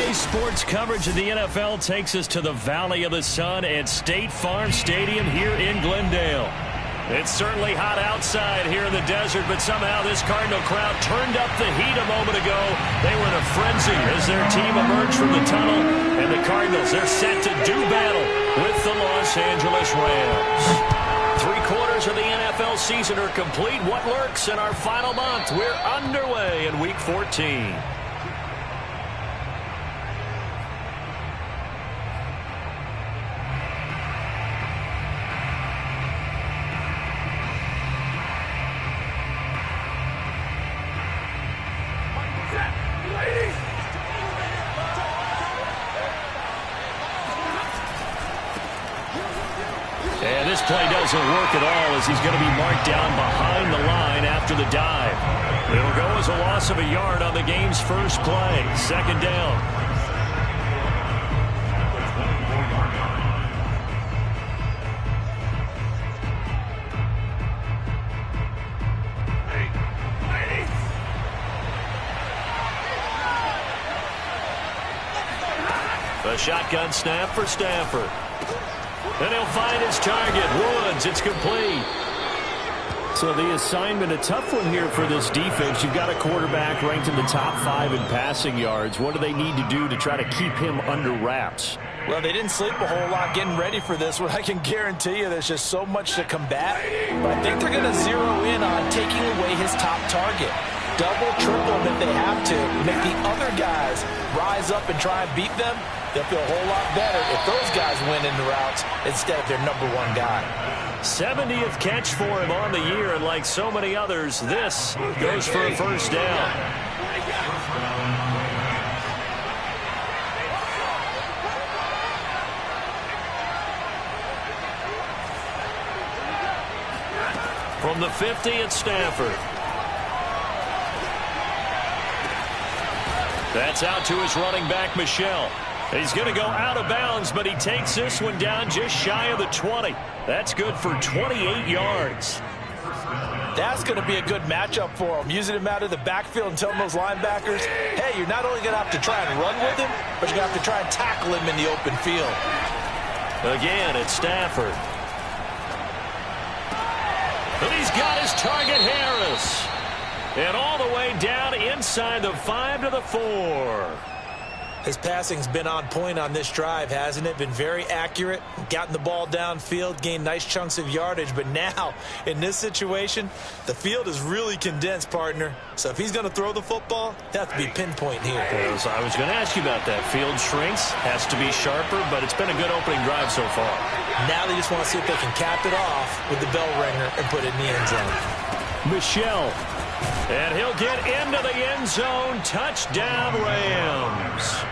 Today's sports coverage of the NFL takes us to the Valley of the Sun at State Farm Stadium here in Glendale. It's certainly hot outside here in the desert, but somehow this Cardinal crowd turned up the heat a moment ago. They were in a frenzy as their team emerged from the tunnel, and the Cardinals, they're set to do battle with the Los Angeles Rams. 3/4 of the NFL season are complete. What lurks in our final month? We're underway in Week 14. And this play doesn't work at all as he's going to be marked down behind the line after the dive. It'll go as a loss of a yard on the game's first play. Second down. A shotgun snap for Stafford. And he'll find his target. Woods, it's complete. So the assignment, a tough one here for this defense. You've got a quarterback ranked in the top 5 in passing yards. What do they need to do to try to keep him under wraps? Well, they didn't sleep a whole lot getting ready for this one. I can guarantee you there's just so much to combat. But I think they're going to zero in on taking away his top target. Double, triple him if they have to. Make the other guys rise up and try and beat them. They'll feel a whole lot better if those guys win in the routes instead of their number one guy. 70th catch for him on the year, and like so many others, this goes for a first down. From the 50 at Stafford. That's out to his running back, Michel. He's going to go out of bounds, but he takes this one down just shy of the 20. That's good for 28 yards. That's going to be a good matchup for him, using him out of the backfield and telling those linebackers, hey, you're not only going to have to try and run with him, but you're going to have to try and tackle him in the open field. Again, it's Stafford. And he's got his target, Harris. And all the way down inside the 5 to the 4. His passing's been on point on this drive, hasn't it? Been very accurate, gotten the ball downfield, gained nice chunks of yardage. But now, in this situation, the field is really condensed, partner. So if he's going to throw the football, that has to be pinpoint here. So I was going to ask you about that. Field shrinks, has to be sharper, but it's been a good opening drive so far. Now they just want to see if they can cap it off with the bell ringer and put it in the end zone. Michel. And he'll get into the end zone. Touchdown, Rams.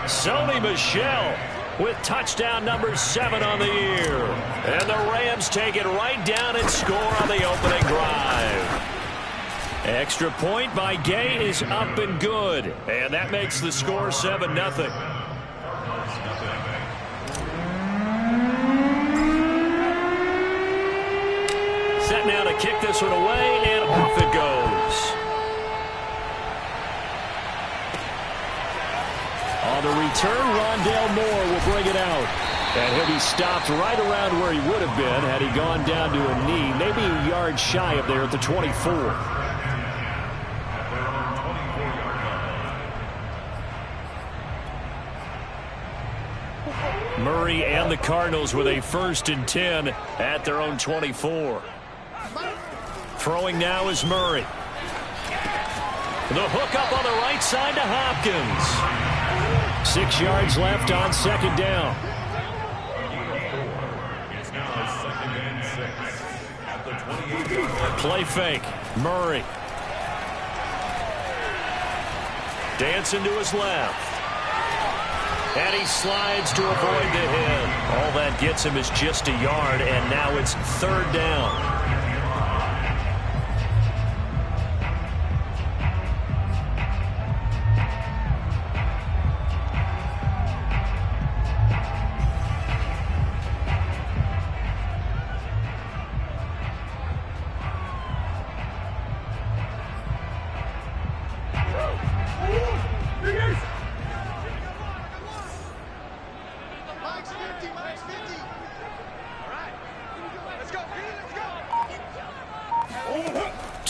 Sony Michel with touchdown number 7 on the year. And the Rams take it right down and score on the opening drive. Extra point by Gay is up and good. And that makes the score 7-0. Set now to kick this one away, and off it goes. On the return, Rondale Moore will bring it out. And he'll be stopped right around where he would have been had he gone down to a knee, maybe a yard shy of there at the 24. Murray and the Cardinals with a 1st and 10 at their own 24. Throwing now is Murray. The hook up on the right side to Hopkins. 6 yards left on second down. Play fake. Murray. Dancing to his left. And he slides to avoid the hit. All that gets him is just a yard, and now it's 3rd down.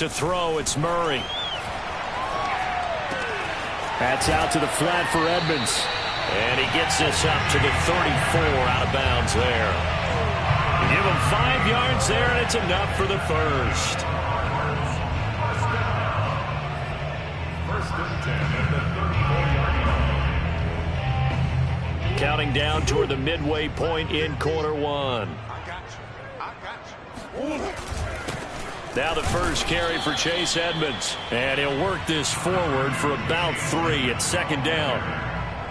to throw. It's Murray. That's out to the flat for Edmonds. And he gets this up to the 34, out of bounds there. Give him 5 yards there, and it's enough for the first. First and 10 at the 34-yard line. Counting down toward the midway point in quarter one. Now the first carry for Chase Edmonds. And he'll work this forward for about 3 at second down.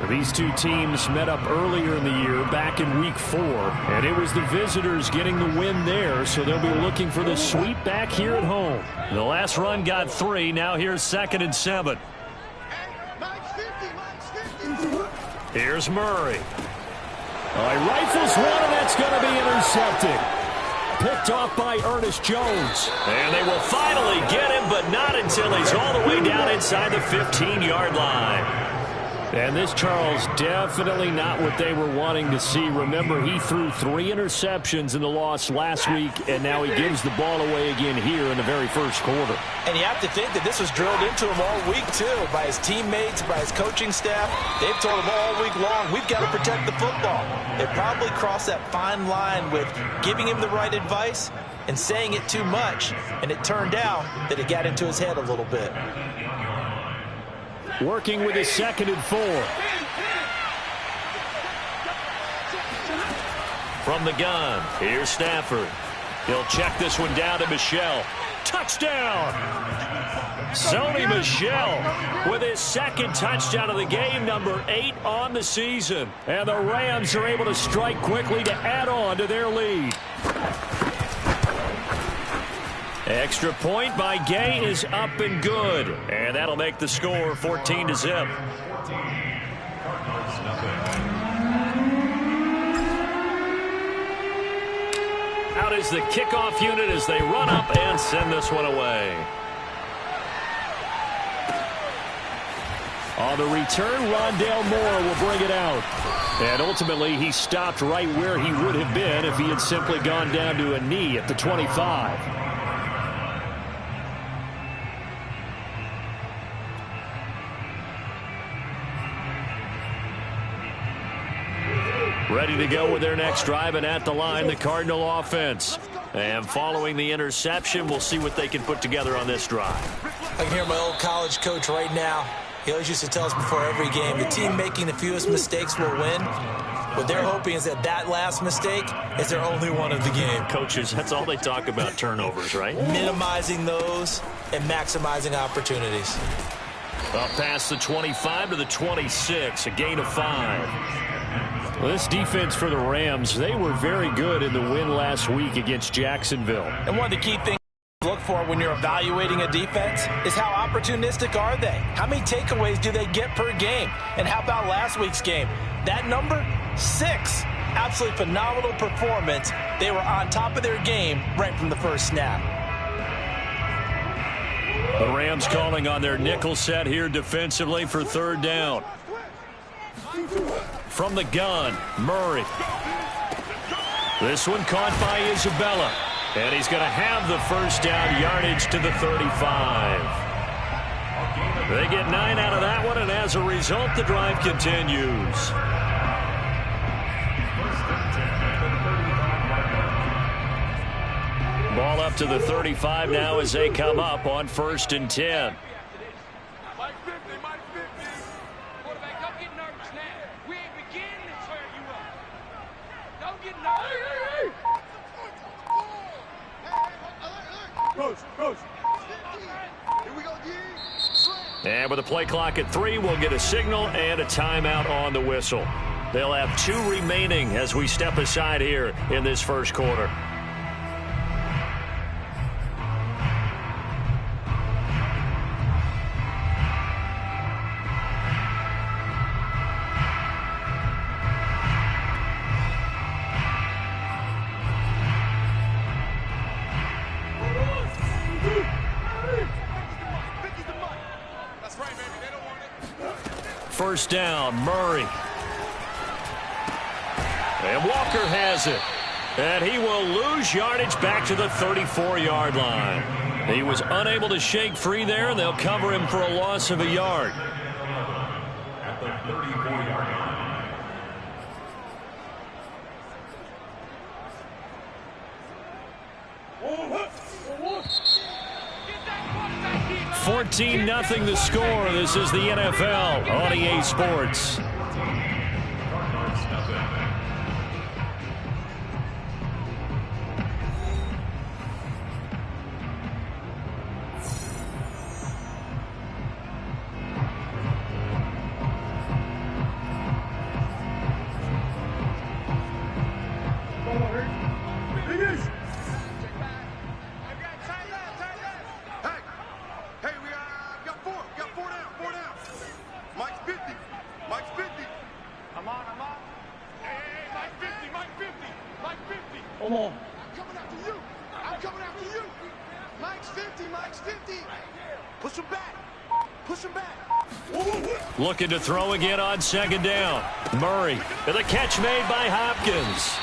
These two teams met up earlier in the year, back in week 4. And it was the visitors getting the win there, so they'll be looking for the sweep back here at home. The last run got 3. Now here's 2nd and 7. Here's Murray. He rifles one, and that's going to be intercepted. Picked off by Ernest Jones. And they will finally get him, but not until he's all the way down inside the 15-yard line. And this, Charles, definitely not what they were wanting to see. Remember, he threw 3 interceptions in the loss last week, and now he gives the ball away again here in the very first quarter. And you have to think that this was drilled into him all week, too, by his teammates, by his coaching staff. They've told him all week long, we've got to protect the football. They probably crossed that fine line with giving him the right advice and saying it too much, and it turned out that it got into his head a little bit. Working with his 2nd and 4. From the gun, here's Stafford. He'll check this one down to Michel. Touchdown! Sony Michel with his 2nd touchdown of the game, number 8 on the season. And the Rams are able to strike quickly to add on to their lead. Extra point by Gay is up and good. And that'll make the score 14-0. Out is the kickoff unit as they run up and send this one away. On the return, Rondale Moore will bring it out. And ultimately, he stopped right where he would have been if he had simply gone down to a knee at the 25. Ready to go with their next drive, and at the line, the Cardinal offense. And following the interception, we'll see what they can put together on this drive. I can hear my old college coach right now. He always used to tell us before every game, the team making the fewest mistakes will win. What they're hoping is that that last mistake is their only one of the game. Coaches, that's all they talk about, turnovers, right? Minimizing those and maximizing opportunities. Up past the 25 to the 26, a gain of 5. Well, this defense for the Rams, they were very good in the win last week against Jacksonville. And one of the key things to look for when you're evaluating a defense is how opportunistic are they? How many takeaways do they get per game? And how about last week's game? That number, 6. Absolutely phenomenal performance. They were on top of their game right from the first snap. The Rams calling on their nickel set here defensively for 3rd down. From the gun, Murray. This one caught by Isabella. And he's going to have the first down, yardage to the 35. They get 9 out of that one, and as a result, the drive continues. Ball up to the 35 now as they come up on 1st and 10. And with the play clock at 3, we'll get a signal and a timeout on the whistle. They'll have 2 remaining as we step aside here in this first quarter. First down, Murray. And Walker has it. And he will lose yardage back to the 34-yard line. He was unable to shake free there, and they'll cover him for a loss of a yard. At the 34-yard line. 14-0 the score. This is the NFL on EA Sports. Looking to throw again on second down. Murray, and the catch made by Hopkins.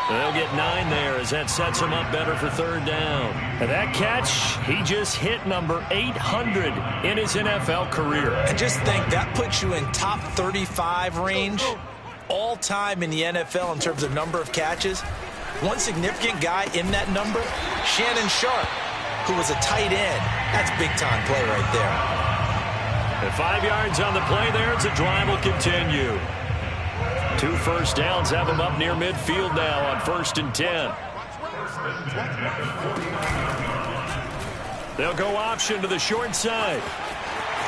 They'll get 9 there as that sets him up better for third down. And that catch, he just hit number 800 in his NFL career. And just think, that puts you in top 35 range all time in the NFL in terms of number of catches. One significant guy in that number, Shannon Sharpe, who was a tight end. That's big-time play right there. And 5 yards on the play there as the drive will continue. 2 first downs have him up near midfield now on 1st and 10. They'll go option to the short side.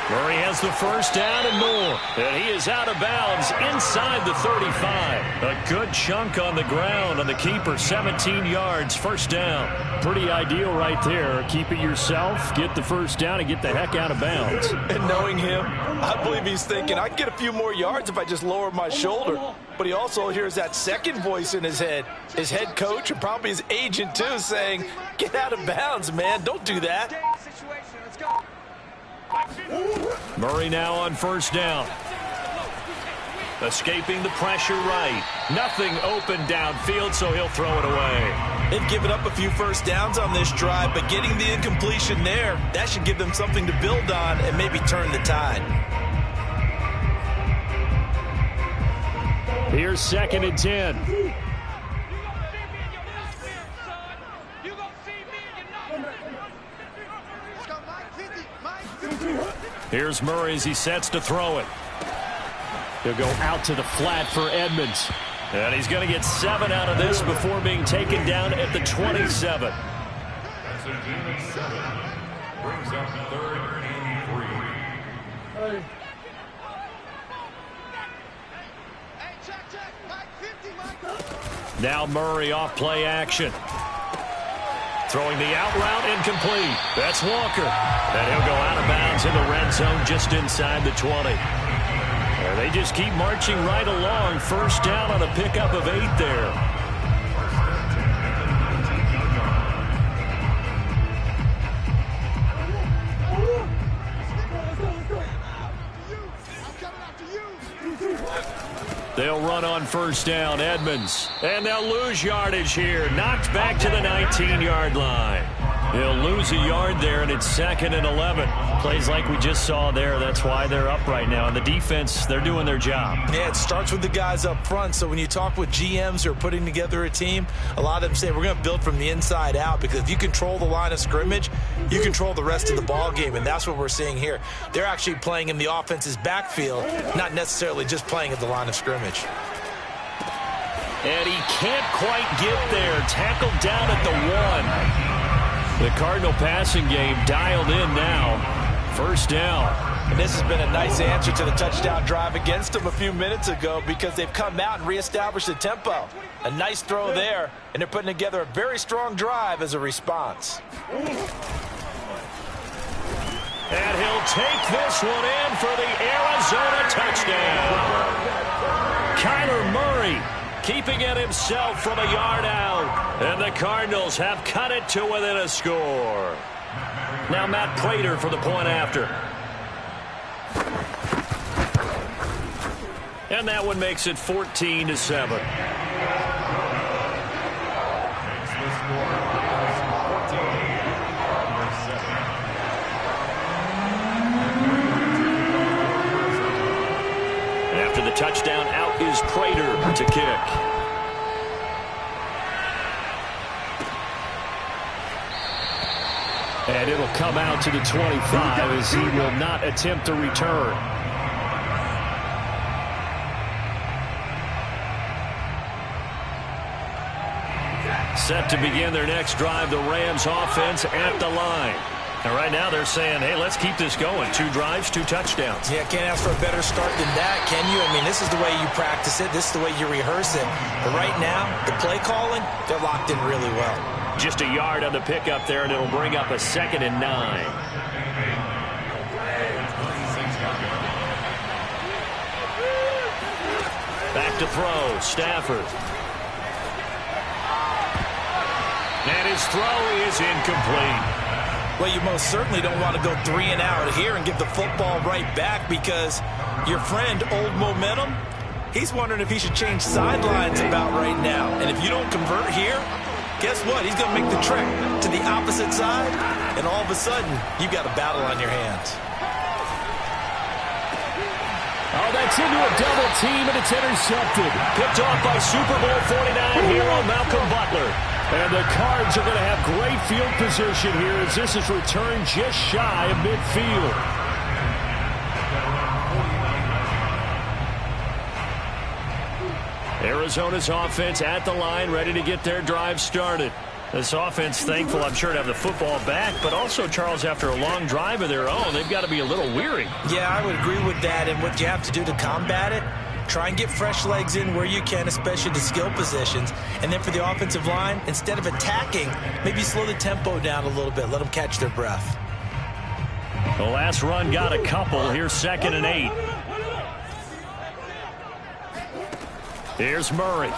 Murray has the first down and more. And he is out of bounds inside the 35. A good chunk on the ground on the keeper. 17 yards, first down. Pretty ideal right there. Keep it yourself, get the first down, and get the heck out of bounds. And knowing him, I believe he's thinking, I can get a few more yards if I just lower my shoulder. But he also hears that second voice in his head. His head coach and probably his agent, too, saying, get out of bounds, man. Don't do that. Murray now on first down. Escaping the pressure right. Nothing open downfield, so he'll throw it away. They've given up a few first downs on this drive, but getting the incompletion there, that should give them something to build on and maybe turn the tide. Here's 2nd and 10. Here's Murray as he sets to throw it. He'll go out to the flat for Edmonds. And he's going to get 7 out of this before being taken down at the 27. That's a gain of 7. Brings up 3rd and 3. Now Murray off play action. Throwing the out route incomplete. That's Walker. And he'll go out of bounds in the red zone just inside the 20. And they just keep marching right along. First down on a pickup of 8 there. They'll run on first down, Edmonds. And they'll lose yardage here. Knocked back to the 19-yard line. They'll lose a yard there, and it's 2nd and 11. Plays like we just saw there. That's why they're up right now. And the defense, they're doing their job. Yeah, it starts with the guys up front. So when you talk with GMs who are putting together a team, a lot of them say we're going to build from the inside out, because if you control the line of scrimmage, you control the rest of the ball game, and that's what we're seeing here. They're actually playing in the offense's backfield, not necessarily just playing at the line of scrimmage. And he can't quite get there. Tackled down at the 1. The Cardinal passing game dialed in now. First down. And this has been a nice answer to the touchdown drive against them a few minutes ago, because they've come out and reestablished the tempo. A nice throw there, and they're putting together a very strong drive as a response. And he'll take this one in for the Arizona touchdown. Kyler Murray keeping it himself from a yard out. And the Cardinals have cut it to within a score. Now Matt Prater for the point after. And that one makes it 14-7. touchdown. Out is Prater to kick. And it'll come out to the 25 as he will not attempt a return. Set to begin their next drive, the Rams offense at the line. And right now they're saying, hey, let's keep this going. 2 drives, 2 touchdowns. Yeah, can't ask for a better start than that, can you? I mean, this is the way you practice it. This is the way you rehearse it. But right now, the play calling, they're locked in really well. Just a yard on the pickup there, and it'll bring up a 2nd and 9. Back to throw, Stafford. And his throw is incomplete. Well, you most certainly don't want to go 3 and out here and give the football right back because your friend, Old Momentum, he's wondering if he should change sidelines about right now. And if you don't convert here, guess what? He's going to make the trek to the opposite side, and all of a sudden, you've got a battle on your hands. Oh, that's into a double team, and it's intercepted. Picked off by Super Bowl 49 hero Malcolm Butler. And the Cards are going to have great field position here as this is returned just shy of midfield. Arizona's offense at the line, ready to get their drive started. This offense thankful, I'm sure, to have the football back, but also, Charles, after a long drive of their own, they've got to be a little weary. Yeah, I would agree with that, and what you have to do to combat it, try and get fresh legs in where you can, especially the skill positions. And then for the offensive line, instead of attacking, maybe slow the tempo down a little bit. Let them catch their breath. The last run got a couple. Here's 2nd and 8. Here's Murray.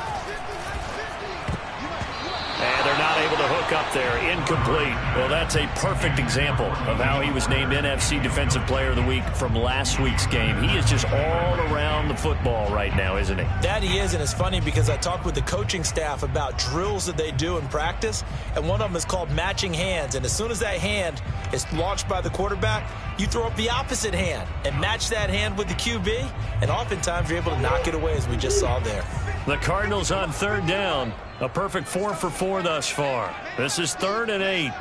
And they're not able to hook up there. Incomplete. Well, that's a perfect example of how he was named NFC Defensive Player of the Week from last week's game. He is just all around the football right now, isn't he? That he is, and it's funny because I talked with the coaching staff about drills that they do in practice, and one of them is called matching hands. And as soon as that hand is launched by the quarterback, you throw up the opposite hand and match that hand with the QB, and oftentimes you're able to knock it away, as we just saw there. The Cardinals on 3rd down. A perfect 4 for 4 thus far. This is 3rd and 8.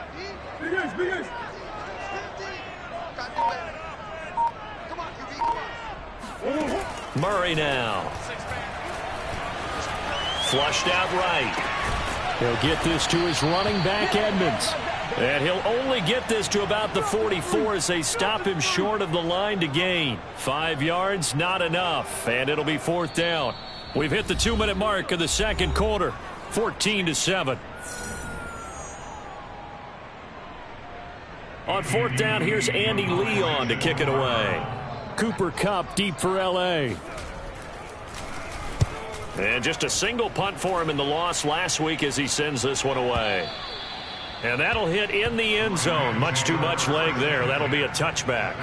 Murray now. Flushed out right. He'll get this to his running back, Edmonds. And he'll only get this to about the 44 as they stop him short of the line to gain. 5 yards, not enough. And it'll be 4th down. We've hit the 2-minute mark of the 2nd quarter. 14-7. On 4th down, here's Andy Leon to kick it away. Cooper Kupp deep for L.A. And just a single punt for him in the loss last week as he sends this one away. And that'll hit in the end zone. Much too much leg there. That'll be a touchback.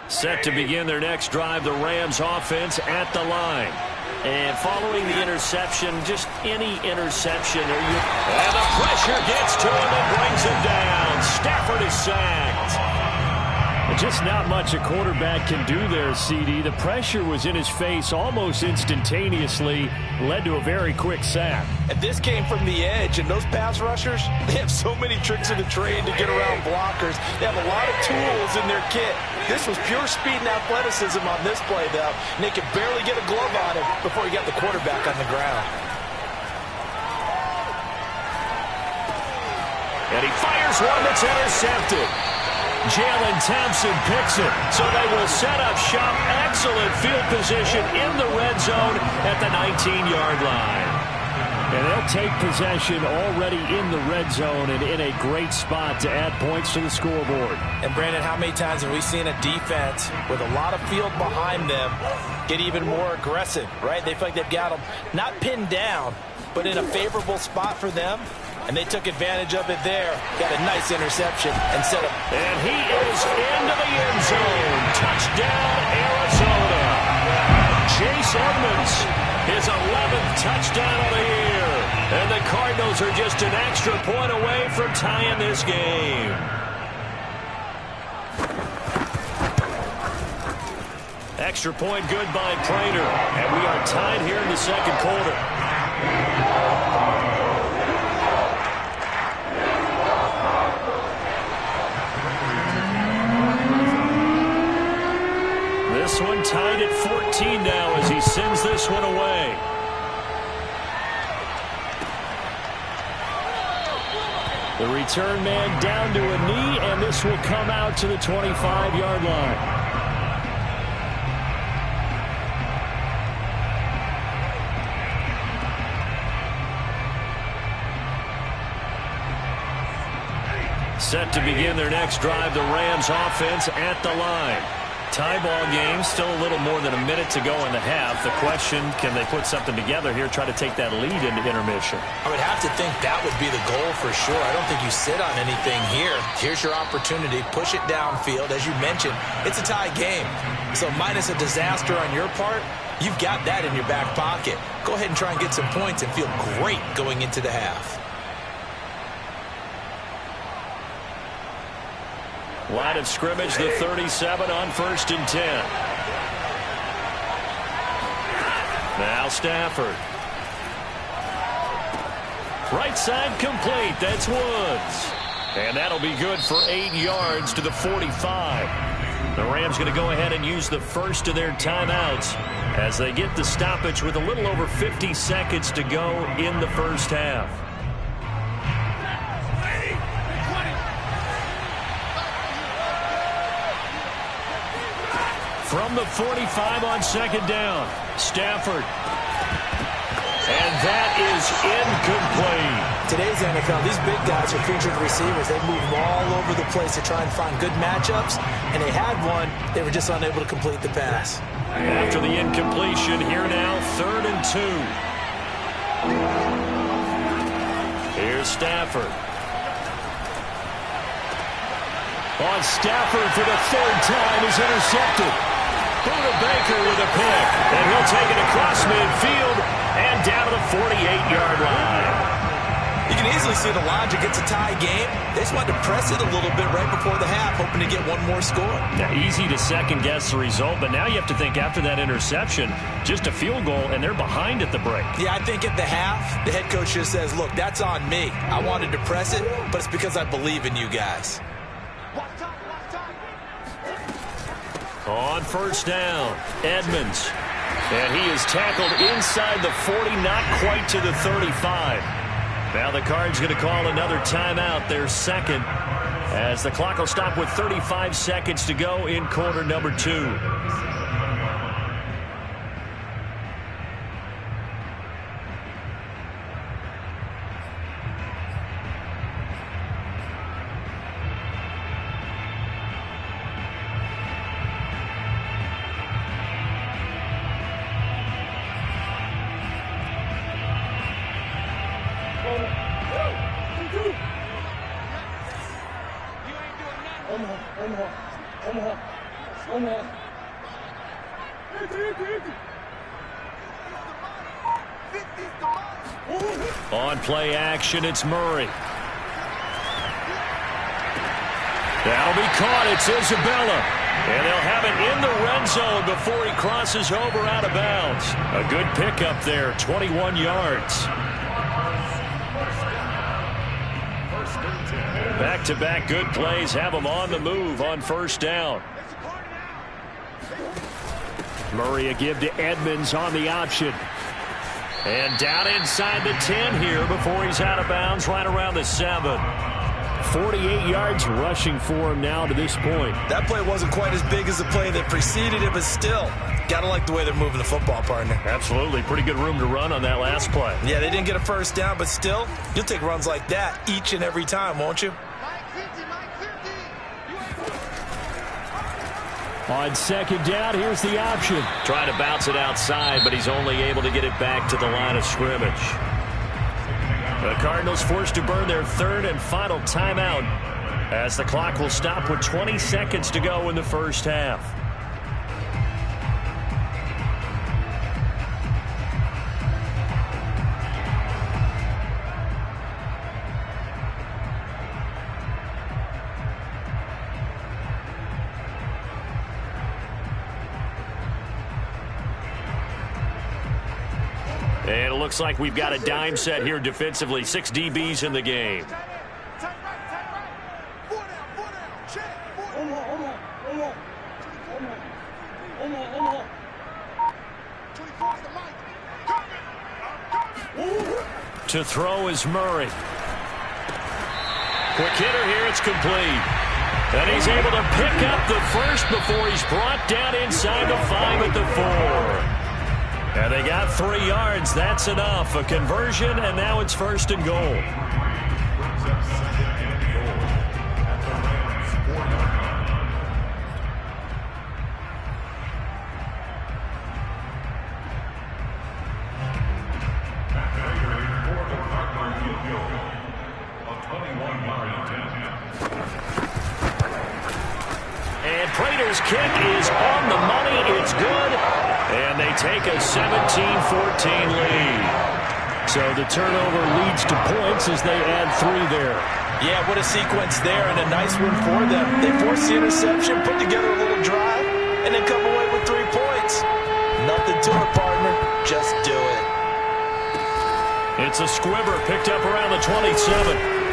Set to begin their next drive, the Rams offense at the line. And following the interception, just any interception. And the pressure gets to him and brings him down. Stafford is sacked. Just not much a quarterback can do there, CD. The pressure was in his face almost instantaneously, led to a very quick sack. And this came from the edge, and those pass rushers, they have so many tricks in the trade to get around blockers. They have a lot of tools in their kit. This was pure speed and athleticism on this play, though, and they could barely get a glove on him before he got the quarterback on the ground. And he fires one that's intercepted. Jalen Thompson picks it, so they will set up shop. Excellent field position in the red zone at the 19-yard line. And they'll take possession already in the red zone and in a great spot to add points to the scoreboard. And, Brandon, how many times have we seen a defense with a lot of field behind them get even more aggressive, right? They feel like they've got them not pinned down, but in a favorable spot for them. And they took advantage of it there. Got a nice interception and set up. And he is into the end zone. Touchdown, Arizona. Chase Edmonds, his 11th touchdown of the year. And the Cardinals Cardinals are just an extra point away from tying this game. Extra point good by Prater. And we are tied here in the second quarter. This one tied at 14 now as he sends this one away. The return man down to a knee, and this will come out to the 25-yard line. Set to begin their next drive, the Rams offense at the line. Tie ball game, still a little more than a minute to go in the half. The question, can they put something together here, try to take that lead into intermission? I would have to think that would be the goal for sure. I don't think you sit on anything here. Here's your opportunity. Push it downfield. As you mentioned, it's a tie game. So minus a disaster on your part, you've got that in your back pocket. Go ahead and try and get some points and feel great going into the half. Line of scrimmage, the 37 on 1st and 10. Now Stafford. Right side complete. That's Woods. And that'll be good for 8 yards to the 45. The Rams going to go ahead and use the first of their timeouts as they get the stoppage with a little over 50 seconds to go in the first half. From the 45 on 2nd down, Stafford. And that is incomplete. Today's NFL, these big guys are featured receivers. They move all over the place to try and find good matchups. And they had one. They were just unable to complete the pass. After the incompletion, here now, 3rd and 2. Here's Stafford. On Stafford for the 3rd time is intercepted. Buda Baker with a pick, and he'll take it across midfield and down to the 48-yard line. You can easily see the logic. It's a tie game. They just wanted to press it a little bit right before the half, hoping to get one more score. Now, easy to second-guess the result, but now you have to think after that interception, just a field goal, and they're behind at the break. Yeah, I think at the half, the head coach just says, look, that's on me. I wanted to press it, but it's because I believe in you guys. On 1st down, Edmonds. And he is tackled inside the 40, not quite to the 35. Now the Cards going to call another timeout, their second, as the clock will stop with 35 seconds to go in quarter number 2. On play action, it's Murray. That'll be caught. It's Isabella. And they'll have it in the red zone before he crosses over out of bounds. A good pickup there, 21 yards. Back-to-back good plays have him on the move on 1st down. Murray a give to Edmonds on the option. And down inside the 10 here before he's out of bounds right around the 7. 48 yards rushing for him now to this point. That play wasn't quite as big as the play that preceded it, but still, got to like the way they're moving the football, partner. Absolutely. Pretty good room to run on that last play. Yeah, they didn't get a 1st down, but still, you'll take runs like that each and every time, won't you? On 2nd down, here's the option. Trying to bounce it outside, but he's only able to get it back to the line of scrimmage. The Cardinals forced to burn their 3rd and final timeout as the clock will stop with 20 seconds to go in the first half. looks like we've got a dime set here defensively. 6 DBs in the game. To throw is Murray. Quick hitter here. It's complete. And he's able to pick up the first before he's brought down inside the 5 at the 4. And they got 3 yards. That's enough. A conversion, and now it's 1st and goal. Prater's kick is on the money. It's good. And they take a 17-14 lead. So the turnover leads to points as they add 3 there. Yeah, what a sequence there, and a nice one for them. They force the interception, put together a little drive, and then come away with 3 points. Nothing to it, partner. Just do it. It's a squibber picked up around the 27.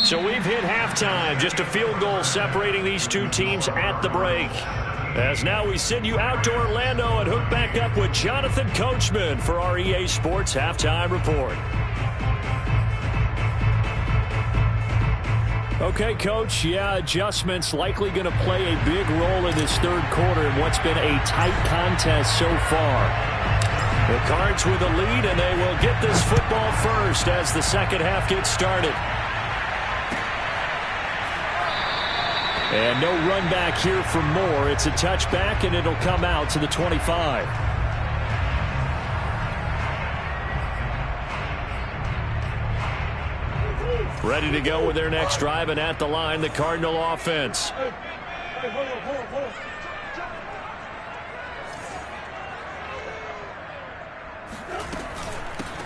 So we've hit halftime. Just a field goal separating these 2 teams at the break. As now we send you out to Orlando and hook back up with Jonathan Coachman for our EA Sports Halftime Report. Okay, Coach. Yeah, adjustments likely going to play a big role in this 3rd quarter in what's been a tight contest so far. The Cards with a lead, and they will get this football first as the second half gets started. And no run back here for Moore. It's a touchback, and it'll come out to the 25. Ready to go with their next drive, and at the line, the Cardinal offense.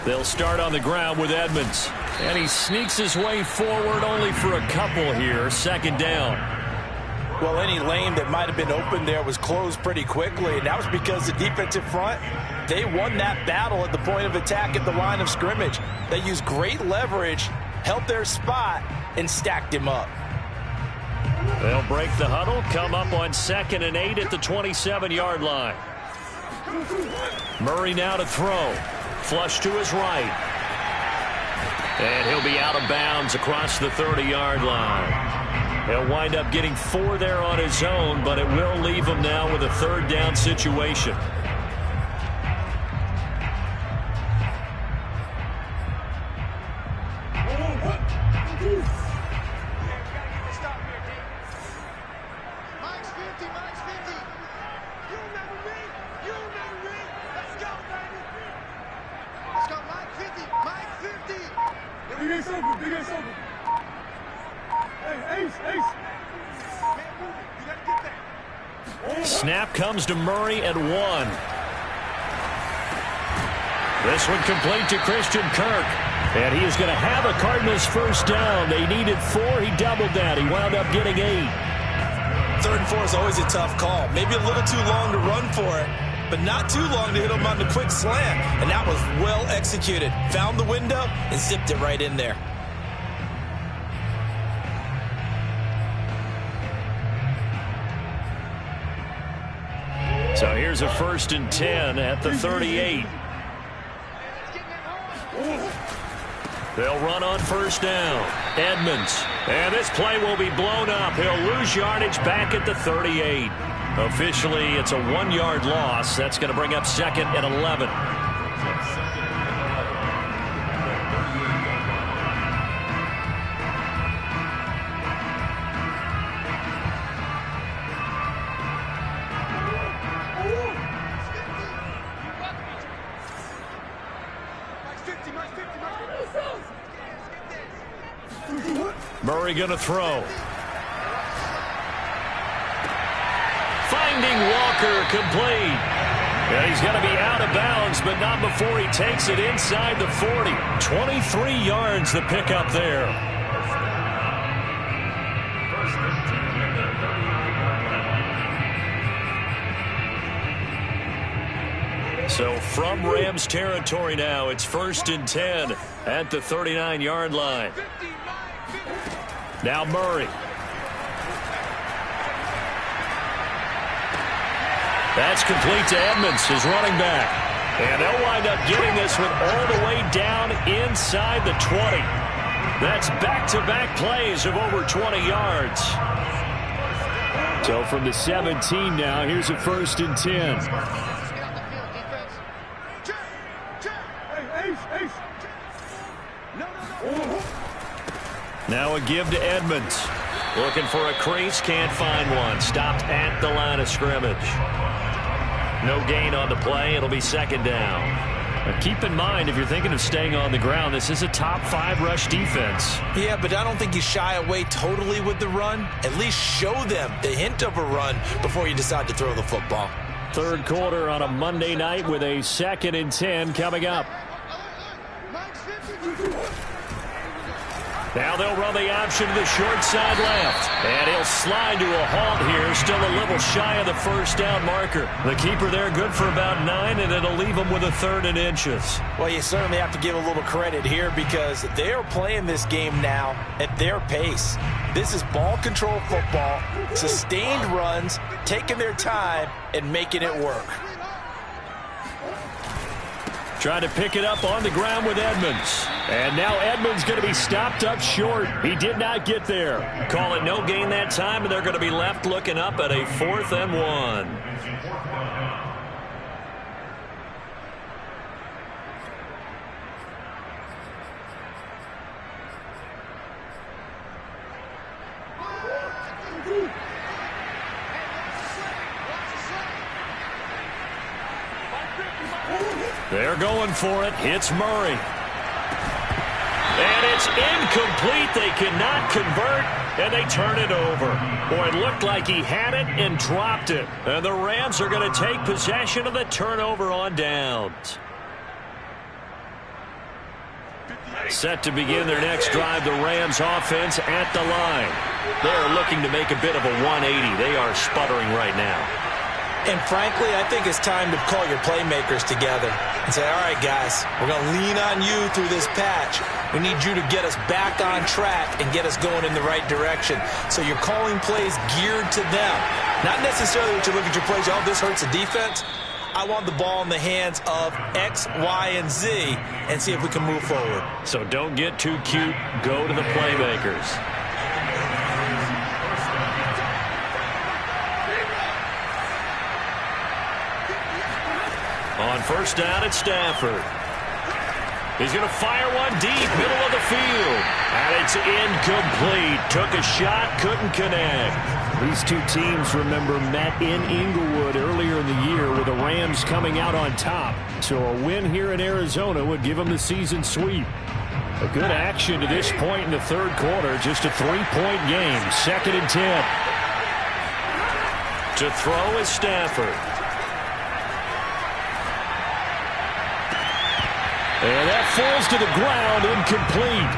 They'll start on the ground with Edmonds. And he sneaks his way forward only for a couple here. 2nd down. Well, any lane that might have been open there was closed pretty quickly, and that was because the defensive front, they won that battle at the point of attack at the line of scrimmage. They used great leverage, held their spot, and stacked him up. They'll break the huddle, come up on 2nd and 8 at the 27-yard line. Murray now to throw. Flush to his right. And he'll be out of bounds across the 30-yard line. He'll wind up getting 4 there on his own, but it will leave him now with a 3rd down situation. Snap comes to Murray at 1. This one complete to Christian Kirk. And he is going to have a Cardinals 1st down. They needed 4. He doubled that. He wound up getting 8. 3rd and 4 is always a tough call. Maybe a little too long to run for it, but not too long to hit him on the quick slant. And that was well executed. Found the window and zipped it right in there. So here's a 1st and 10 at the 38. They'll run on 1st down. Edmonds. And this play will be blown up. He'll lose yardage back at the 38. Officially, it's a 1-yard loss. That's going to bring up 2nd and 11. Murray going to throw. Finding Walker complete. And he's going to be out of bounds, but not before he takes it inside the 40. 23 yards the pickup there. So from Rams territory now, it's 1st and 10 at the 39-yard line. Now Murray. That's complete to Edmonds, his running back. And they'll wind up getting this one all the way down inside the 20. That's back-to-back plays of over 20 yards. So from the 17 now, here's a 1st and 10. Now a give to Edmonds. Looking for a crease, can't find one. Stopped at the line of scrimmage. No gain on the play. It'll be 2nd down. Now keep in mind, if you're thinking of staying on the ground, this is a top 5 rush defense. Yeah, but I don't think you shy away totally with the run. At least show them the hint of a run before you decide to throw the football. 3rd quarter on a Monday night with a 2nd and 10 coming up. Now they'll run the option to the short side left. And he'll slide to a halt here. Still a little shy of the 1st down marker. The keeper there good for about 9, and it'll leave him with a 3rd and inches. Well, you certainly have to give a little credit here because they are playing this game now at their pace. This is ball control football, sustained runs, taking their time, and making it work. Trying to pick it up on the ground with Edmonds. And now Edmonds going to be stopped up short. He did not get there. Call it no gain that time, and they're going to be left looking up at a 4th and 1. They're going for it. It's Murray. And it's incomplete. They cannot convert, and they turn it over. Boy, it looked like he had it and dropped it. And the Rams are going to take possession of the turnover on downs. Set to begin their next drive, the Rams offense at the line. They're looking to make a bit of a 180. They are sputtering right now. And frankly, I think it's time to call your playmakers together and say, all right, guys, we're going to lean on you through this patch. We need you to get us back on track and get us going in the right direction. So you're calling plays geared to them. Not necessarily that you look at your plays, oh, this hurts the defense. I want the ball in the hands of X, Y, and Z and see if we can move forward. So don't get too cute. Go to the playmakers. On 1st down, it's Stafford. He's going to fire one deep, middle of the field. And it's incomplete. Took a shot, couldn't connect. These two teams, remember, met in Inglewood earlier in the year with the Rams coming out on top. So a win here in Arizona would give them the season sweep. A good action to this point in the 3rd quarter. Just a 3-point game. 2nd and 10. To throw is Stafford. And that falls to the ground, incomplete.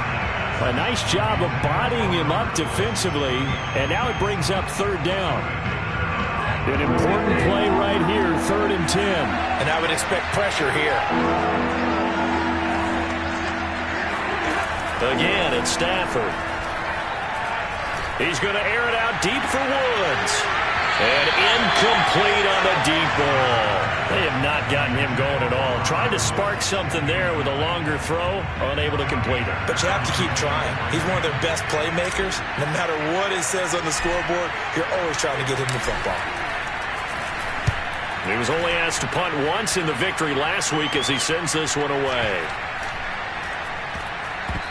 A nice job of bodying him up defensively, and now it brings up 3rd down. An important play right here, 3rd and 10. And I would expect pressure here. Again, it's Stafford. He's going to air it out deep for Woods. And incomplete on the deep ball. They have not gotten him going at all. Tried to spark something there with a longer throw, unable to complete it. But you have to keep trying. He's one of their best playmakers. No matter what it says on the scoreboard, you're always trying to get him the football. He was only asked to punt once in the victory last week as he sends this one away.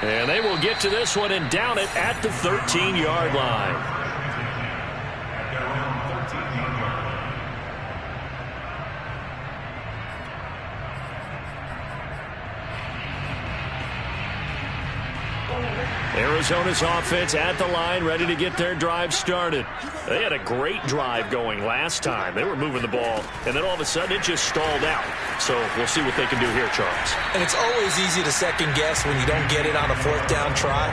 And they will get to this one and down it at the 13-yard line. Arizona's offense at the line, ready to get their drive started. They had a great drive going last time. They were moving the ball, and then all of a sudden it just stalled out. So we'll see what they can do here, Charles. And it's always easy to second guess when you don't get it on a 4th down try.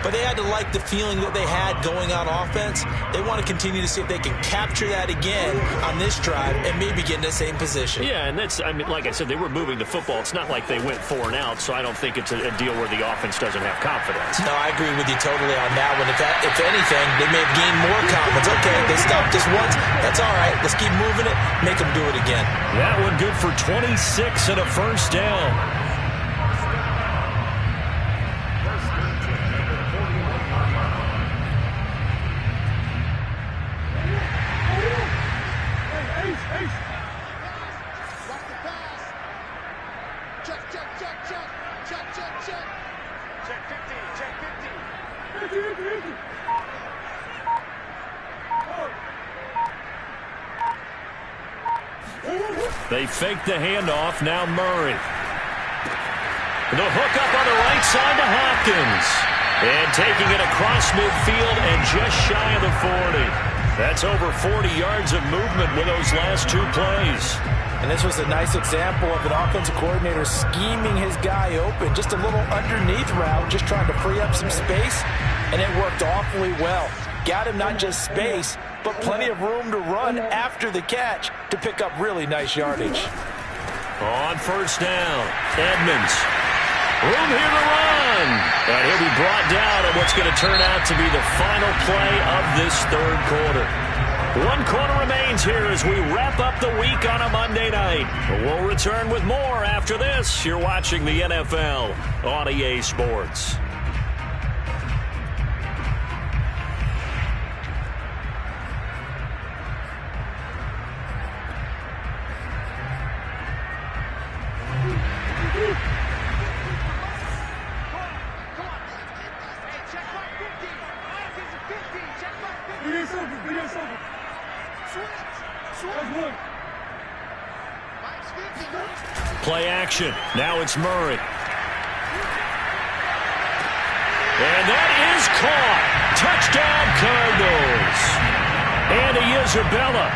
but they had to like the feeling that they had going on offense. They want to continue to see if they can capture that again on this drive and maybe get in the same position. Yeah, and that's, I mean, like I said, they were moving the football. It's not like they went 4 and out, so I don't think it's a deal where the offense doesn't have confidence. No, I agree with you totally on that one. If anything, they may have gained more confidence. Okay, they stopped this once. That's all right. Let's keep moving it. Make them do it again. That one good for 26 and a first down. They fake the handoff. Now Murray. The hook up on the right side to Hopkins. And taking it across midfield and just shy of the 40. That's over 40 yards of movement with those last 2 plays. And this was a nice example of an offensive coordinator scheming his guy open. Just a little underneath route, just trying to free up some space. And it worked awfully well. Got him not just space, but plenty of room to run after the catch to pick up really nice yardage. On first down, Edmonds. Room here to run. And he'll be brought down on what's going to turn out to be the final play of this third quarter. 1 quarter remains here as we wrap up the week on a Monday night. We'll return with more after this. You're watching the NFL on EA Sports. Play action. Now it's Murray. And that is caught. Touchdown Cardinals. Andy Isabella,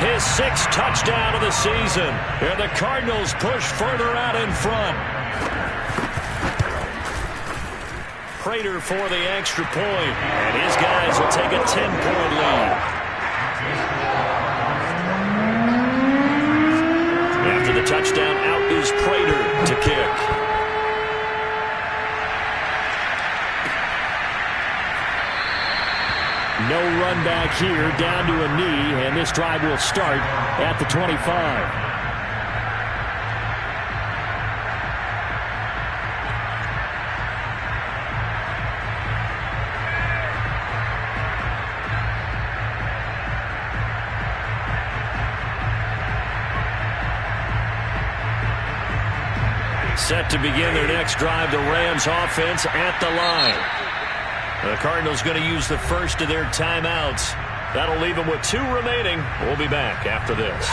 his 6th touchdown of the season. And the Cardinals push further out in front. Prater for the extra point. And his guys will take a 10-point lead. After the touchdown, out is Prater to kick. No run back here, down to a knee, and this drive will start at the 25. Set to begin their next drive, the Rams offense at the line. The Cardinals going to use the first of their timeouts. That'll leave them with 2 remaining. We'll be back after this.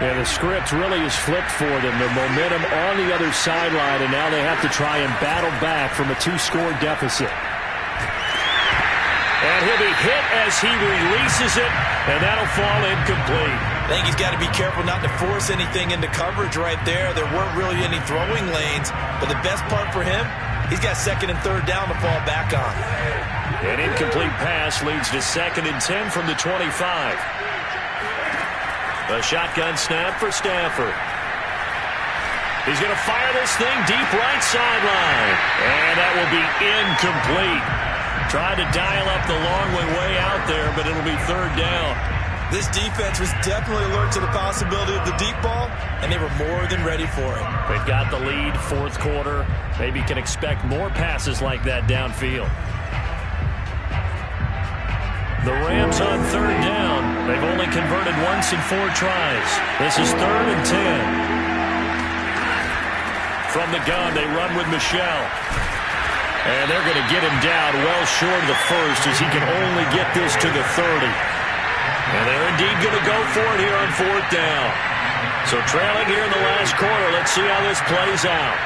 Yeah, the script really is flipped for them. The momentum on the other sideline, and now they have to try and battle back from a 2-score deficit. And he'll be hit as he releases it, and that'll fall incomplete. I think he's got to be careful not to force anything into coverage right there. There weren't really any throwing lanes, but the best part for him, he's got 2nd and 3rd down to fall back on. An incomplete pass leads to 2nd and 10 from the 25. A shotgun snap for Stafford. He's going to fire this thing deep right sideline. And that will be incomplete. Trying to dial up the long way out there, but it'll be 3rd down. This defense was definitely alert to the possibility of the deep ball, and they were more than ready for it. They've got the lead, 4th quarter. Maybe can expect more passes like that downfield. The Rams on 3rd down. They've only converted once in 4 tries. This is 3rd and 10. From the gun, they run with Michelle. And they're going to get him down well short of the first as he can only get this to the 30. And they're indeed going to go for it here on 4th down. So trailing here in the last quarter. Let's see how this plays out.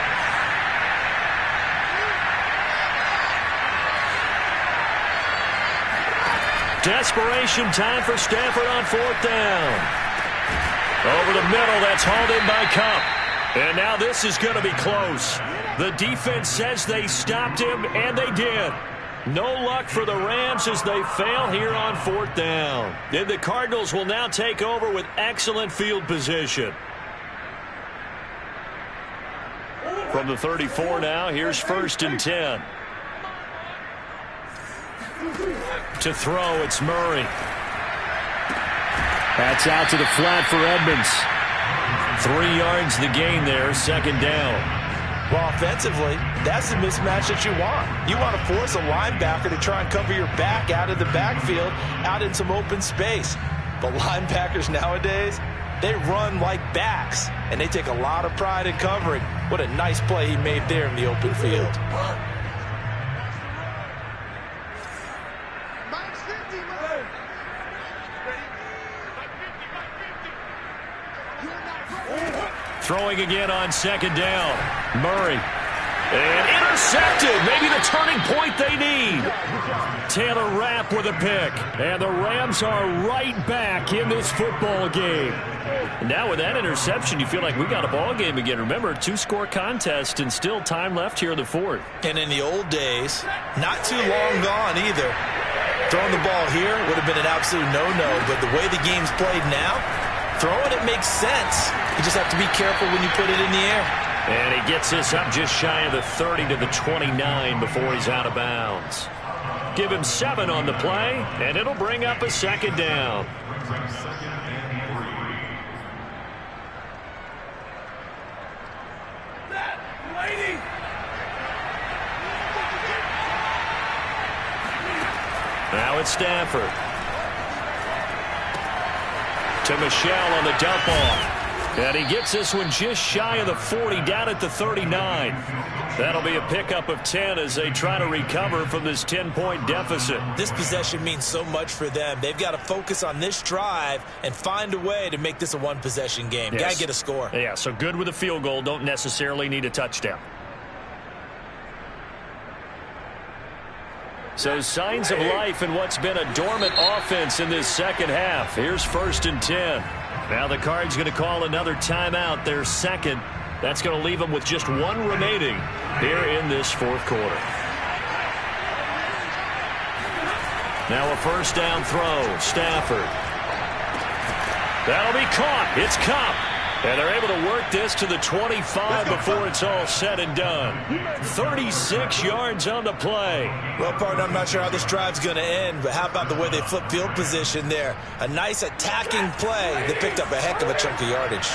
Desperation time for Stafford on 4th down. Over the middle, that's hauled in by Kupp. And now this is going to be close. The defense says they stopped him, and they did. No luck for the Rams as they fail here on 4th down. And the Cardinals will now take over with excellent field position. From the 34 now, here's 1st and 10. To throw, it's Murray. That's out to the flat for Edmonds. 3 yards the gain there, 2nd down. Well, offensively, that's the mismatch that you want. You want to force a linebacker to try and cover your back out of the backfield, out in some open space. But linebackers nowadays, they run like backs, and they take a lot of pride in covering. What a nice play he made there in the open field. Throwing again on 2nd down. Murray. And intercepted. Maybe the turning point they need. Taylor Rapp with a pick. And the Rams are right back in this football game. Now with that interception, you feel like we got a ball game again. Remember, 2-score contest and still time left here in the 4th. And in the old days, not too long gone either. Throwing the ball here would have been an absolute no-no. But the way the game's played now, throwing it makes sense. You just have to be careful when you put it in the air. And he gets this up just shy of the 30 to the 29 before he's out of bounds. Give him 7 on the play, and it'll bring up a 2nd down. Now it's Stafford. To Michel on the dump off. And he gets this one just shy of the 40, down at the 39. That'll be a pickup of 10 as they try to recover from this 10-point deficit. This possession means so much for them. They've got to focus on this drive and find a way to make this a one-possession game. Yes. Got to get a score. Yeah, so good with a field goal. Don't necessarily need a touchdown. So signs of life in what's been a dormant offense in this second half. Here's 1st and 10. Now the Cards going to call another timeout, their 2nd. That's going to leave them with just 1 remaining here in this 4th quarter. Now a 1st down throw. Stafford. That'll be caught. It's Kupp. And they're able to work this to the 25 before it's all said and done. 36 yards on the play. Well, partner, I'm not sure how this drive's going to end, but how about the way they flip field position there? A nice attacking play that picked up a heck of a chunk of yardage.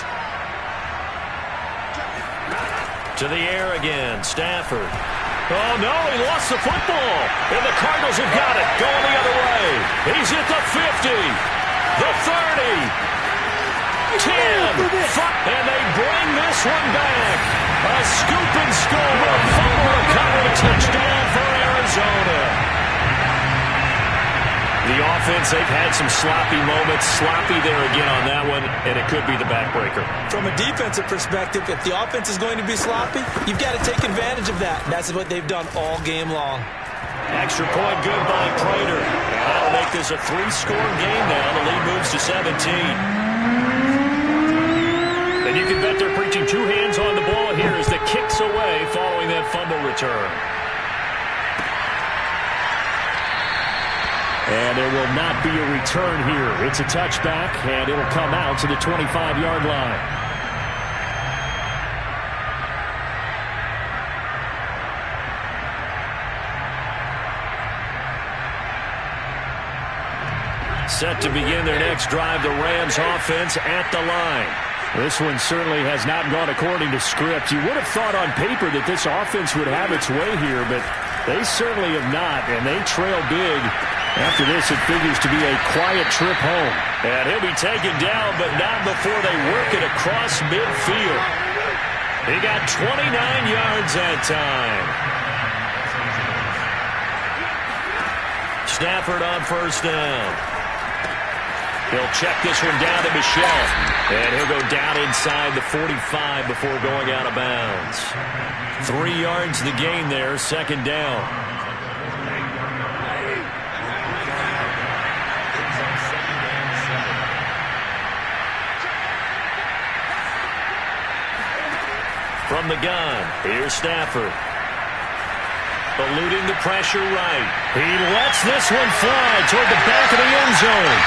To the air again, Stafford. Oh, no, he lost the football. And the Cardinals have got it, going the other way. He's at the 50, the 30. 10, and they bring this one back. A scoop and score, a fumble recovery, touchdown for Arizona. The offense, they've had some sloppy moments. Sloppy there again on that one, and it could be the backbreaker. From a defensive perspective, if the offense is going to be sloppy, you've got to take advantage of that. That's what they've done all game long. Extra point good by Prater. That'll make this a 3-score game now. The lead moves to 17. And you can bet they're preaching 2 hands on the ball here as the kick's away following that fumble return. And there will not be a return here. It's a touchback, and it'll come out to the 25-yard line. Set to begin their next drive, the Rams offense at the line. This one certainly has not gone according to script. You would have thought on paper that this offense would have its way here, but they certainly have not, and they trail big. After this, it figures to be a quiet trip home. And he'll be taken down, but not before they work it across midfield. He got 29 yards that time. Stafford on 1st down. He'll check this one down to Michel. And he'll go down inside the 45 before going out of bounds. 3 yards the gain there, 2nd down. From the gun, here's Stafford. Eluding the pressure right. He lets this one fly toward the back of the end zone.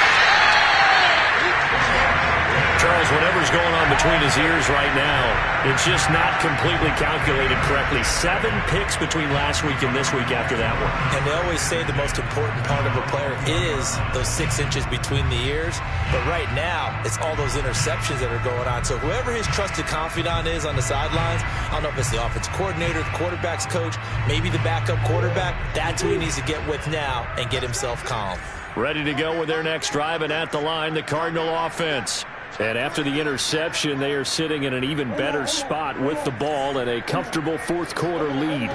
Charles, whatever's going on between his ears right now, it's just not completely calculated correctly. 7 picks between last week and this week after that one. And they always say the most important part of a player is those 6 inches between the ears. But right now, it's all those interceptions that are going on. So whoever his trusted confidant is on the sidelines, I don't know if it's the offensive coordinator, the quarterback's coach, maybe the backup quarterback, that's who he needs to get with now and get himself calm. Ready to go with their next drive, and at the line, the Cardinal offense. And after the interception, they are sitting in an even better spot with the ball and a comfortable fourth-quarter lead.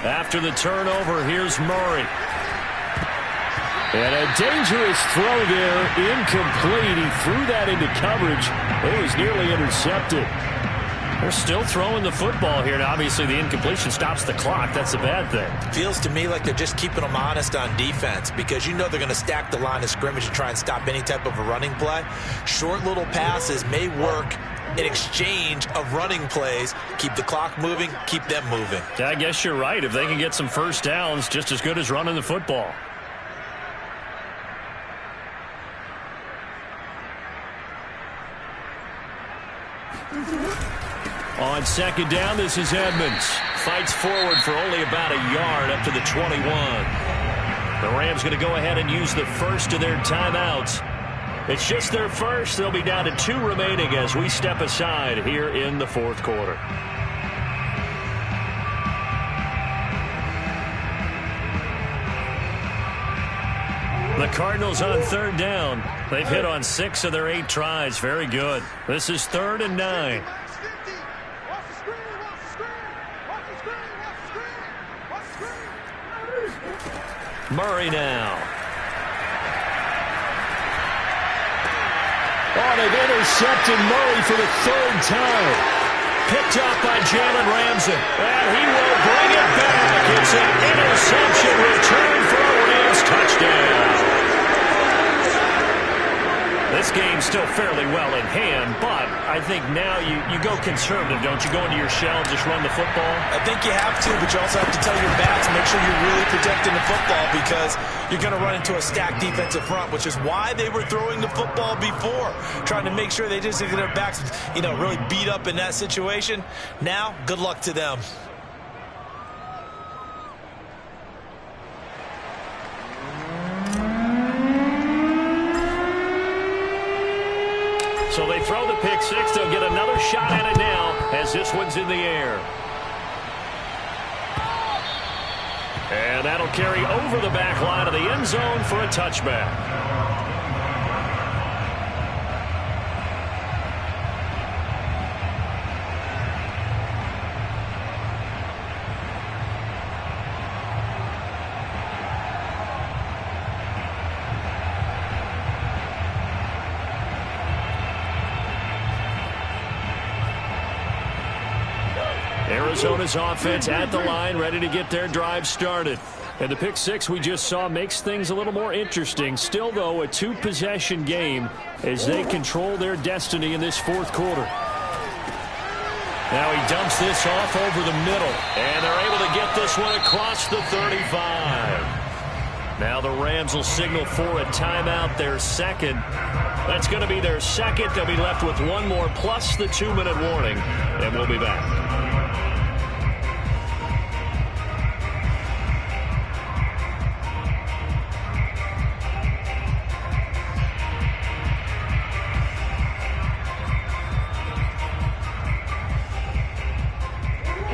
After the turnover, here's Murray. And a dangerous throw there, incomplete. He threw that into coverage. It was nearly intercepted. They're still throwing the football here. Now, obviously, the incompletion stops the clock. That's a bad thing. Feels to me like they're just keeping them honest on defense because you know they're going to stack the line of scrimmage and try and stop any type of a running play. Short little passes may work in exchange of running plays. Keep the clock moving, keep them moving. I guess you're right. If they can get some first downs, just as good as running the football. On second down, this is Edmonds. Fights forward for only about a yard up to the 21. The Rams going to go ahead and use the first of their timeouts. It's just their first. They'll be down to 2 remaining as we step aside here in the fourth quarter. The Cardinals on third down. They've hit on 6 of their 8 tries. Very good. This is 3rd and 9. Murray now. Oh, they've intercepted Murray for the 3rd time. Picked up by Jalen Ramsey. And he will bring it back. It's an interception return for a Rams touchdown. This game's still fairly well in hand, but I think now you go conservative, don't you? Go into your shell and just run the football? I think you have to, but you also have to tell your backs, make sure you're really protecting the football because you're going to run into a stacked defensive front, which is why they were throwing the football before, trying to make sure they just get their backs, really beat up in that situation. Now, good luck to them. So they throw the pick six. They'll get another shot at it now as this one's in the air. And that'll carry over the back line of the end zone for a touchback. Arizona's offense at the line, ready to get their drive started. And the pick six we just saw makes things a little more interesting. Still, though, a 2-possession game as they control their destiny in this fourth quarter. Now he dumps this off over the middle, and they're able to get this one across the 35. Now the Rams will signal for a timeout, their second. That's going to be their second. They'll be left with one more plus the 2-minute warning, and we'll be back.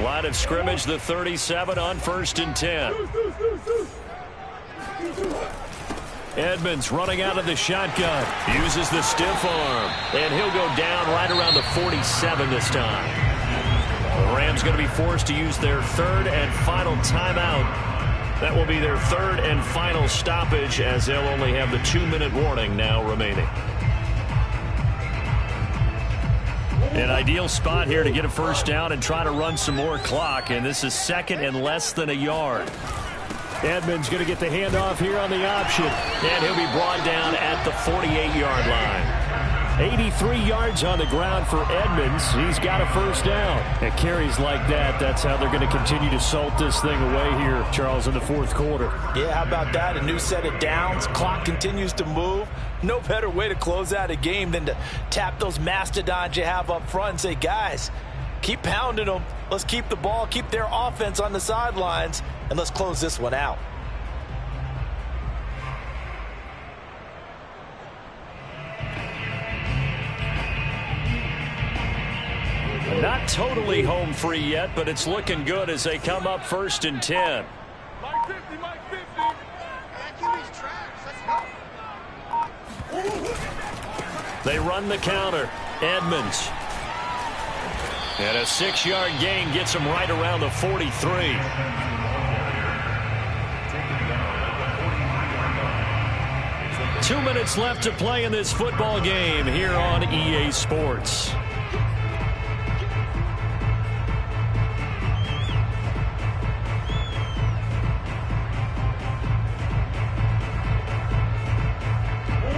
Line of scrimmage, the 37 on 1st and 10. Edmonds running out of the shotgun. Uses the stiff arm. And he'll go down right around the 47 this time. The Rams going to be forced to use their third and final timeout. That will be their third and final stoppage as they'll only have the 2-minute warning now remaining. An ideal spot here to get a first down and try to run some more clock, and this is second and less than a yard. Edmonds going to get the handoff here on the option, and he'll be brought down at the 48-yard line. 83 yards on the ground for Edmonds. He's got a first down. At carries like that, that's how they're going to continue to salt this thing away here, Charles, in the fourth quarter. Yeah, how about that? A new set of downs. Clock continues to move. No better way to close out a game than to tap those mastodons you have up front and say, guys, keep pounding them. Let's keep the ball, keep their offense on the sidelines, and let's close this one out. Not totally home free yet, but it's looking good as they come up 1st and 10. Mike 50, Mike 50. Accuracy's trash. Let's go. They run the counter. Edmonds. And a 6-yard gain gets him right around the 43. 2 minutes left to play in this football game here on EA Sports.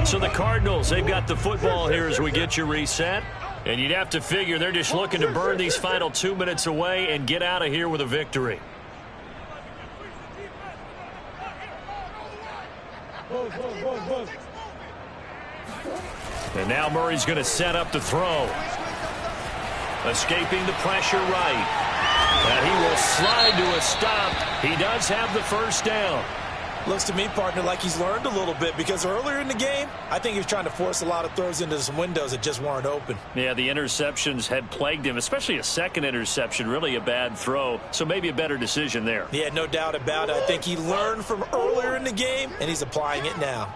So the Cardinals, they've got the football here as we get you reset. And you'd have to figure they're just looking to burn these final 2 minutes away and get out of here with a victory. And now Murray's going to set up the throw. Escaping the pressure right. And he will slide to a stop. He does have the first down. Looks to me, partner, like he's learned a little bit, because earlier in the game, I think he was trying to force a lot of throws into some windows that just weren't open. Yeah, the interceptions had plagued him, especially a second interception, really a bad throw. So maybe a better decision there. Yeah, no doubt about it. I think he learned from earlier in the game, and he's applying it now.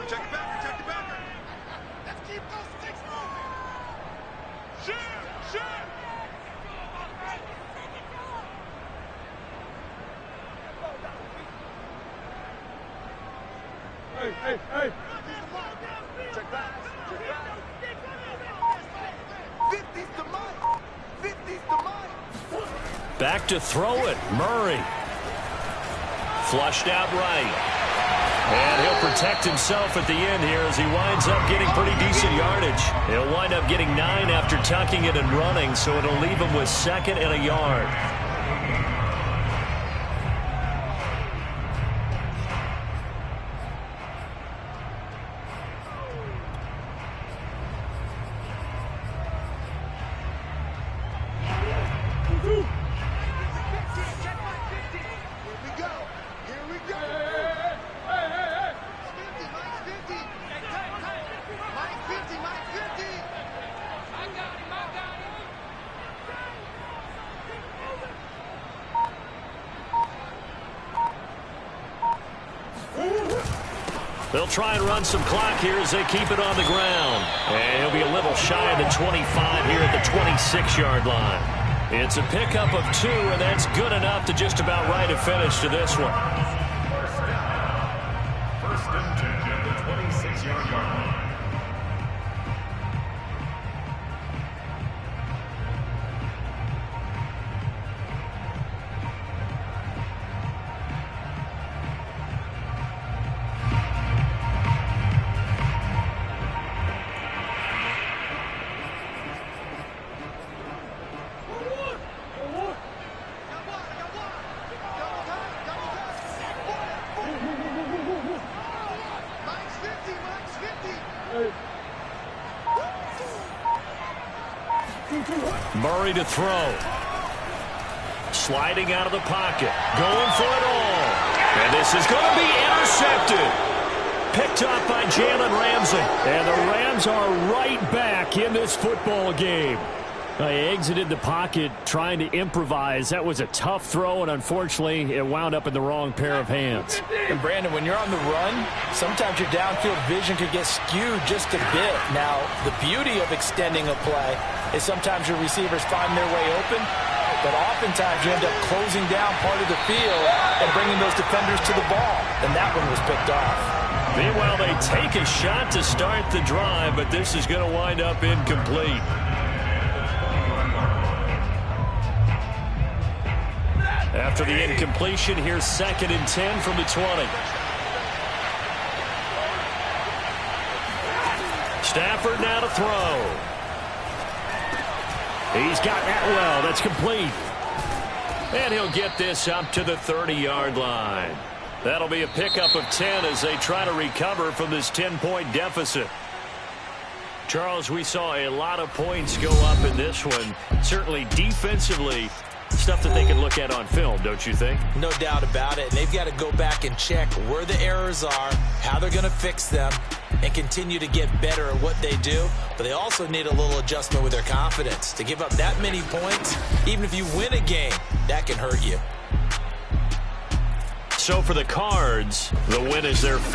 Check it back, check it back. Let's keep those sticks moving. Shoot. Hey. Check back. 50's the money. 50's the money. Back to throw it. Murray. Flushed out right. And he'll protect himself at the end here as he winds up getting pretty decent yardage. He'll wind up getting 9 after tucking it and running, so it'll leave him with 2nd and a yard. They'll try and run some clock here as they keep it on the ground. And he'll be a little shy of the 25 here at the 26-yard line. It's a pickup of 2, and that's good enough to just about write a finish to this one. First and 10 at the 26-yard line. Murray to throw. Sliding out of the pocket. Going for it all. And this is going to be intercepted. Picked up by Jalen Ramsey. And the Rams are right back in this football game. He exited the pocket trying to improvise. That was a tough throw, and unfortunately, it wound up in the wrong pair of hands. And, Brandon, when you're on the run, sometimes your downfield vision could get skewed just a bit. Now, the beauty of extending a play is sometimes your receivers find their way open, but oftentimes you end up closing down part of the field and bringing those defenders to the ball, and that one was picked off. Meanwhile, they take a shot to start the drive, but this is going to wind up incomplete. After the incompletion, here's 2nd and 10 from the 20. Stafford now to throw. He's got Atwell. That's complete. And he'll get this up to the 30-yard line. That'll be a pickup of 10 as they try to recover from this 10-point deficit. Charles, we saw a lot of points go up in this one. Certainly defensively, stuff that they can look at on film, don't you think? No doubt about it. And they've got to go back and check where the errors are, how they're going to fix them, and continue to get better at what they do. But they also need a little adjustment with their confidence. To give up that many points, even if you win a game, that can hurt you. So for the Cards, the win is their